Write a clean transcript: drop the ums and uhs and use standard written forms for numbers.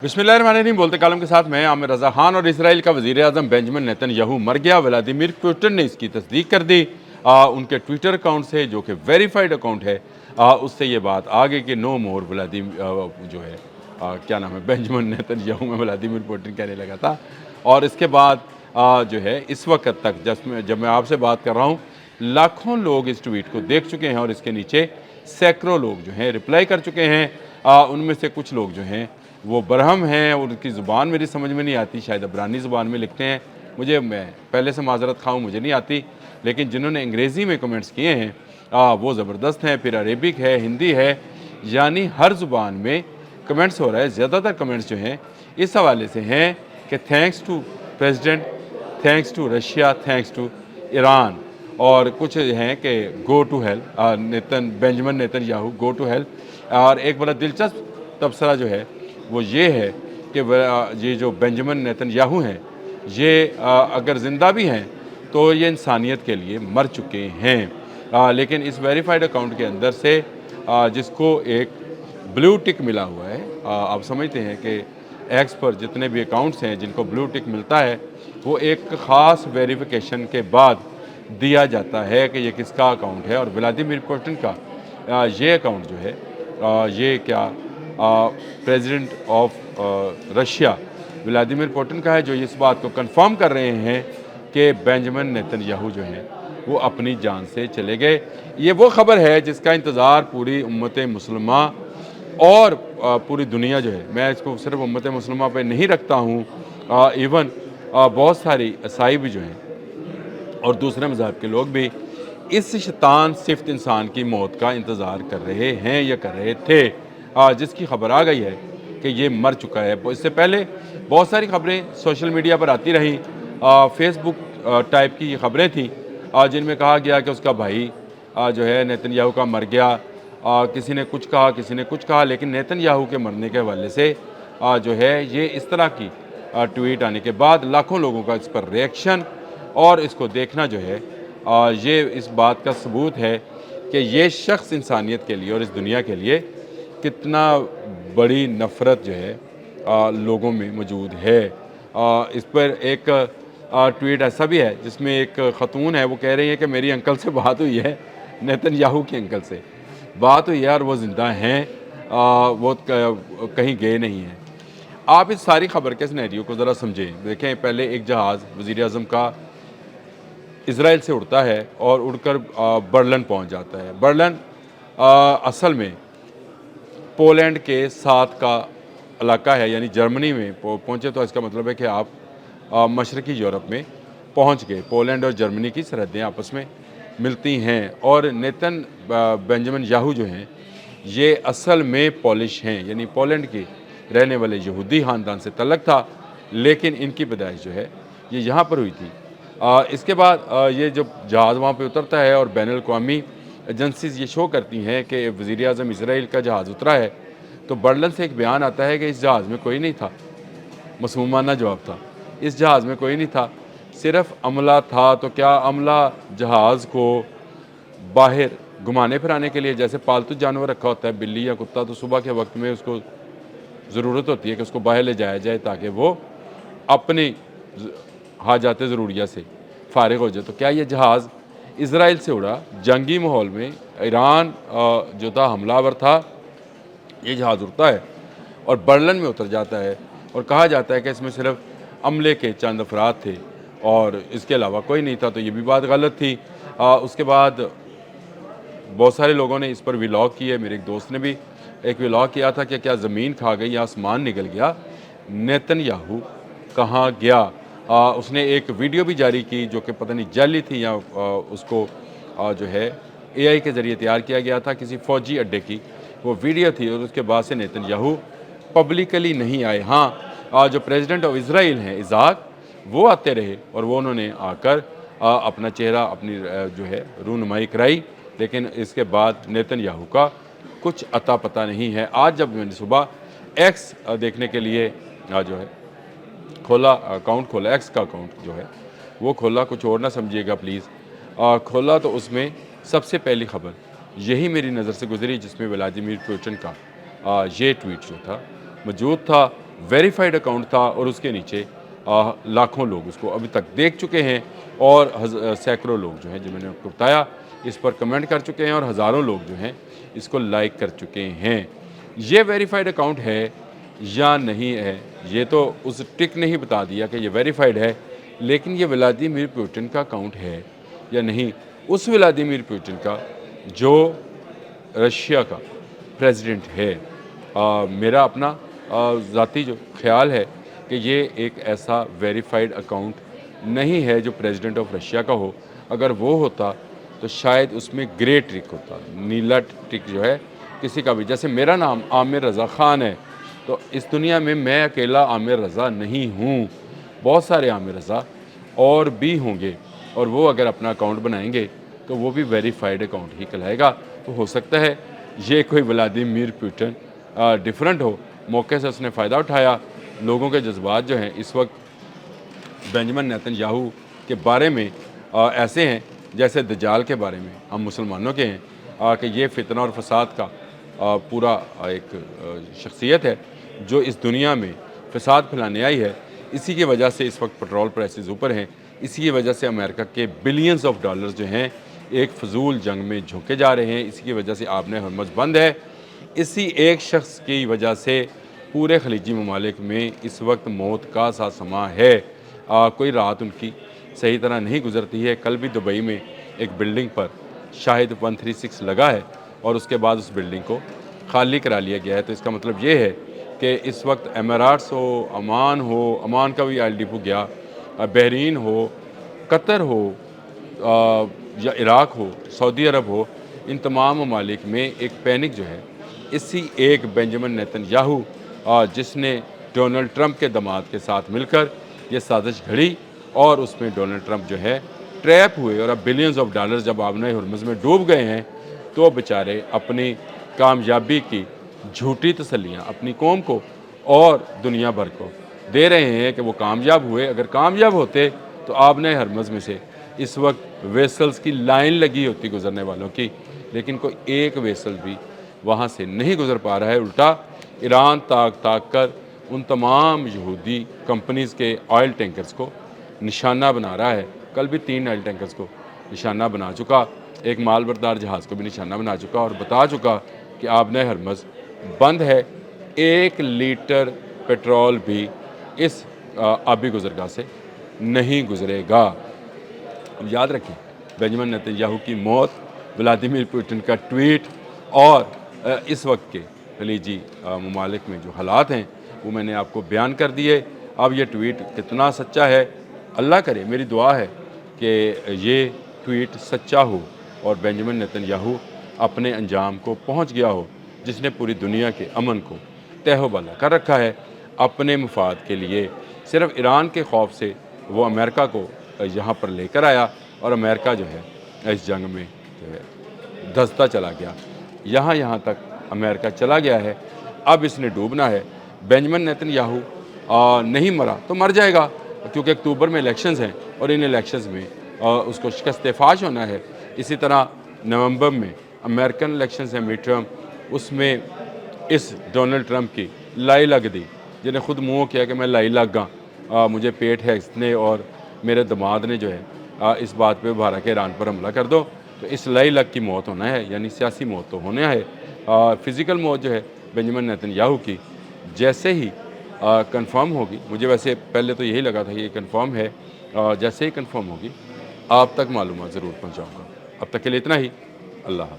बिस्मिल्लाहिर्रहमानिर्रहीम। बोलते कालम के साथ मैं आमिर रज़ा खान। और इसराइल का वज़ीर आज़म बेंजामिन नेतन्याहू मर गया। व्लादिमीर पुतिन ने इसकी तस्दीक कर दी। उनके ट्विटर अकाउंट से, जो कि वेरीफाइड अकाउंट है, उससे ये बात आ गई कि नो मोर जो है क्या नाम है, बेंजामिन नेतन्याहू, में व्लादिमीर पुतिन कहने लगा था। और इसके बाद जो है इस वक्त तक जब मैं आपसे बात कर रहा हूँ, लाखों लोग इस ट्वीट को देख चुके हैं और इसके नीचे सैकड़ों लोग जो हैं रिप्लाई कर चुके हैं। उनमें से कुछ लोग जो हैं वो बरहम हैं और उनकी ज़ुबान मेरी समझ में नहीं आती, शायद अबरानी ज़ुबान में लिखते हैं। मैं पहले से माजरत खाऊँ, मुझे नहीं आती, लेकिन जिन्होंने अंग्रेज़ी में कमेंट्स किए हैं वो ज़बरदस्त हैं। फिर अरेबिक है, हिंदी है, यानी हर ज़ुबान में कमेंट्स हो रहा है। ज़्यादातर कमेंट्स जो हैं इस हवाले से हैं कि thanks to president, thanks to Russia, thanks to Iran. और कुछ हैं कि go to help, Benjamin Netanyahu go to help. और एक बड़ा दिलचस्प तबसरा जो है वो ये है कि ये जो बेंजामिन नेतन्याहू हैं, ये अगर ज़िंदा भी हैं तो ये इंसानियत के लिए मर चुके हैं। लेकिन इस वेरीफाइड अकाउंट के अंदर से जिसको एक ब्लू टिक मिला हुआ है, आप समझते हैं कि एक्स पर जितने भी अकाउंट्स हैं जिनको ब्लू टिक मिलता है, वो एक ख़ास वेरिफिकेशन के बाद दिया जाता है कि ये किसका अकाउंट है। और व्लादिमीर पुतिन का ये अकाउंट जो है, ये क्या president of Russia Vladimir Putin का है, जो इस बात को कंफर्म कर रहे हैं कि बेंजामिन नेतन्याहू जो हैं वो अपनी जान से चले गए। ये वो ख़बर है जिसका इंतज़ार पूरी उम्मत मुसलमा और पूरी दुनिया जो है, मैं इसको सिर्फ उम्मत मुसलमा पे नहीं रखता हूँ, इवन बहुत सारी ईसाई भी जो हैं और दूसरे मज़हब के लोग भी इस शैतान सिफ्त इंसान की मौत का इंतज़ार कर रहे हैं या कर रहे थे, जिसकी खबर आ गई है कि ये मर चुका है। इससे पहले बहुत सारी खबरें सोशल मीडिया पर आती रहीं, फेसबुक टाइप की खबरें थीं, जिनमें कहा गया कि उसका भाई जो है नेतन्याहू का मर गया। किसी ने कुछ कहा, किसी ने कुछ कहा, लेकिन नेतन्याहू के मरने के हवाले से जो है ये इस तरह की ट्वीट आने के बाद लाखों लोगों का इस पर रिएक्शन और इसको देखना जो है, ये इस बात का सबूत है कि ये शख्स इंसानियत के लिए और इस दुनिया के लिए कितना बड़ी नफ़रत जो है लोगों में मौजूद है। इस पर एक ट्वीट ऐसा भी है जिसमें एक ख़तून है, वो कह रही है कि मेरी अंकल से बात हुई है, नेतन्याहू के अंकल से बात हुई है और वो ज़िंदा हैं, वो कहीं गए नहीं हैं। आप इस सारी खबर के सिनेरियो को ज़रा समझें। देखें, पहले एक जहाज़ वज़ीर आज़म का इसराइल से उड़ता है और उड़कर बर्लिन पहुंच जाता है। बर्लिन असल में पोलैंड के साथ का इलाका है, यानी जर्मनी में पहुँचे तो इसका मतलब है कि आप मशरक़ी यूरोप में पहुँच गए। पोलैंड और जर्मनी की सरहदें आपस में मिलती हैं। और बेंजामिन याहू जो हैं ये असल में पॉलिश हैं, यानी पोलैंड के रहने वाले यहूदी ख़ानदान से तल्लक था, लेकिन इनकी पैदाइश जो है ये यहाँ पर हुई थी। इसके बाद ये जब जहाज़ वहाँ पे उतरता है और बैनुल-अक़वामी एजेंसीज़ ये शो करती हैं कि वज़ीर आज़म इसराइल का जहाज़ उतरा है, तो बर्लिन से एक बयान आता है कि इस जहाज़ में कोई नहीं था। मसूमाना जवाब था, इस जहाज़ में कोई नहीं था, सिर्फ अमला था। तो क्या अमला जहाज़ को बाहर घुमाने फिराने के लिए, जैसे पालतू जानवर रखा होता है बिल्ली या कुत्ता, तो सुबह के वक्त में उसको ज़रूरत होती है कि उसको बाहर ले जाया जाए ताकि वो अपनी हाजात ज़रूरिया से फ़ारिग हो जाए। तो क्या ये जहाज़ इसराइल से उड़ा, जंगी माहौल में ईरान जो था हमलावर था, ये जहाज़ उड़ता है और बर्लिन में उतर जाता है और कहा जाता है कि इसमें सिर्फ अमले के चंद अफराद थे और इसके अलावा कोई नहीं था। तो ये भी बात गलत थी। उसके बाद बहुत सारे लोगों ने इस पर व्लॉग किए। मेरे एक दोस्त ने भी एक व्लॉग किया था कि क्या ज़मीन खा गई या आसमान निकल गया, नेतन्याहू कहाँ गया। उसने एक वीडियो भी जारी की जो कि पता नहीं जाली थी या उसको जो है एआई के ज़रिए तैयार किया गया था, किसी फ़ौजी अड्डे की वो वीडियो थी। और उसके बाद से नेतन्याहू पब्लिकली नहीं आए। हाँ, जो प्रेसिडेंट ऑफ इसराइल हैं इज़ाक, वो आते रहे और वो उन्होंने आकर अपना चेहरा, अपनी जो है रूनुमाई कराई, लेकिन इसके बाद नेतन्याहू का कुछ अता पता नहीं है। आज जब मैंने सुबह एक्स देखने के लिए जो है खोला, अकाउंट खोला, एक्स का अकाउंट जो है वो खोला, कुछ और ना समझिएगा प्लीज़, खोला तो उसमें सबसे पहली खबर यही मेरी नज़र से गुजरी जिसमें व्लादिमीर पुतिन का ये ट्वीट जो था मौजूद था। वेरीफाइड अकाउंट था और उसके नीचे लाखों लोग उसको अभी तक देख चुके हैं और सैकड़ों लोग जो हैं, जो मैंने आपको बताया, इस पर कमेंट कर चुके हैं और हज़ारों लोग जो हैं इसको लाइक कर चुके हैं। ये वेरीफाइड अकाउंट है या नहीं है, ये तो उस टिक ने ही बता दिया कि ये वेरीफाइड है, लेकिन ये व्लादिमीर पुतिन का अकाउंट है या नहीं, उस व्लादिमीर पुतिन का जो रशिया का प्रेसिडेंट है। मेरा अपना ज़ाती जो ख़्याल है कि ये एक ऐसा वेरीफाइड अकाउंट नहीं है जो प्रेसिडेंट ऑफ रशिया का हो। अगर वो होता तो शायद उसमें ग्रे टिक होता, नीला टिक जो है किसी का भी। जैसे मेरा नाम आमिर रज़ा ख़ान है, तो इस दुनिया में मैं अकेला आमिर रज़ा नहीं हूँ, बहुत सारे आमिर रज़ा और भी होंगे, और वो अगर अपना अकाउंट बनाएंगे तो वो भी वेरीफाइड अकाउंट ही कहलाएगा। तो हो सकता है ये कोई व्लादिमीर पुतिन डिफरेंट हो, मौके से उसने फ़ायदा उठाया। लोगों के जज्बात जो हैं इस वक्त बेंजामिन नेतन्याहू के बारे में ऐसे हैं जैसे दज्जाल के बारे में हम मुसलमानों के हैं कि ये फितना और फसाद का पूरा एक शख्सियत है जो इस दुनिया में फसाद फैलाने आई है। इसी की वजह से इस वक्त पेट्रोल प्राइसेस ऊपर हैं, इसी की वजह से अमेरिका के बिलियंस ऑफ डॉलर्स जो हैं एक फ़जूल जंग में झोंके जा रहे हैं। इसी की वजह से आपने हरमज़ बंद है। इसी एक शख्स की वजह से पूरे खलीजी ममालिक में इस वक्त मौत का सा समा है। कोई रात उनकी सही तरह नहीं गुजरती है। कल भी दुबई में एक बिल्डिंग पर शाहिद 136 लगा है और उसके बाद उस बिल्डिंग को खाली करा लिया गया है। तो इसका मतलब ये है कि इस वक्त एमिरेट्स हो, अमान का भी ऑयल डिपो गया, बहरीन हो, कतर हो या इराक़ हो, सऊदी अरब हो, इन तमाम ममालिक में एक पैनिक जो है इसी एक बेंजामिन नेतन्याहू जिसने डोनाल्ड ट्रंप के दामाद के साथ मिलकर ये साजिश घड़ी और उसमें डोनाल्ड ट्रंप जो है ट्रैप हुए। और अब बिलियंस ऑफ डॉलर्स जब आबने हरमुज़ में डूब गए हैं तो बेचारे अपनी कामयाबी की झूठी तसल्लियाँ अपनी कौम को और दुनिया भर को दे रहे हैं कि वो कामयाब हुए। अगर कामयाब होते तो आबने हरमुज़ में से इस वक्त वेसल्स की लाइन लगी होती गुजरने वालों की, लेकिन कोई एक वेसल भी वहाँ से नहीं गुजर पा रहा है। उल्टा ईरान ताक कर उन तमाम यहूदी कंपनीज़ के ऑयल टैंकर्स को निशाना बना रहा है। कल भी 3 ऑयल टैंकर्स को निशाना बना चुका, एक माल बरदार जहाज़ को भी निशाना बना चुका और बता चुका कि आबने हरमुज़ बंद है। 1 लीटर पेट्रोल भी इस आबी गुजरगाह से नहीं गुजरेगा। अब याद रखें, बेंजामिन नेतन्याहू की मौत, व्लादिमीर पुतिन का ट्वीट और इस वक्त के खलीजी ममालिक में जो हालात हैं वो मैंने आपको बयान कर दिए। अब ये ट्वीट कितना सच्चा है, अल्लाह करे, मेरी दुआ है कि ये ट्वीट सच्चा हो और बेंजामिन नेतन्याहू अपने अंजाम को पहुंच गया हो जिसने पूरी दुनिया के अमन को तहवाला कर रखा है अपने मफाद के लिए। सिर्फ ईरान के खौफ से वो अमेरिका को यहाँ पर लेकर आया और अमेरिका जो है इस जंग में जो है धंसता चला गया। यहाँ तक अमेरिका चला गया है, अब इसने डूबना है। बेंजामिन नेतन्याहू नहीं मरा तो मर जाएगा, क्योंकि अक्टूबर में इलेक्शंस हैं और इन इलेक्शंस में उसको शिकस्त फाश होना है। इसी तरह नवंबर में अमेरिकन इलेक्शंस हैं मिड टर्म, उसमें इस डोनाल्ड ट्रंप की लाई लग दी, जिन्हें खुद मुँह किया कि मैं लाई लग गया, मुझे पेट है इसने और मेरे दामाद ने जो है इस बात पे उभारा कि ईरान पर हमला कर दो। तो इस लाई लग की मौत होना है, यानी सियासी मौत तो होना है। फ़िज़िकल मौत जो है बेंजामिन नेतन्याहू की जैसे ही कंफर्म होगी, मुझे वैसे पहले तो यही लगा था ये कंफर्म है, जैसे ही कंफर्म होगी आप तक मालूमात ज़रूर पहुँचाऊँगा। अब तक के लिए इतना ही। अल्लाह हाफ़िज़।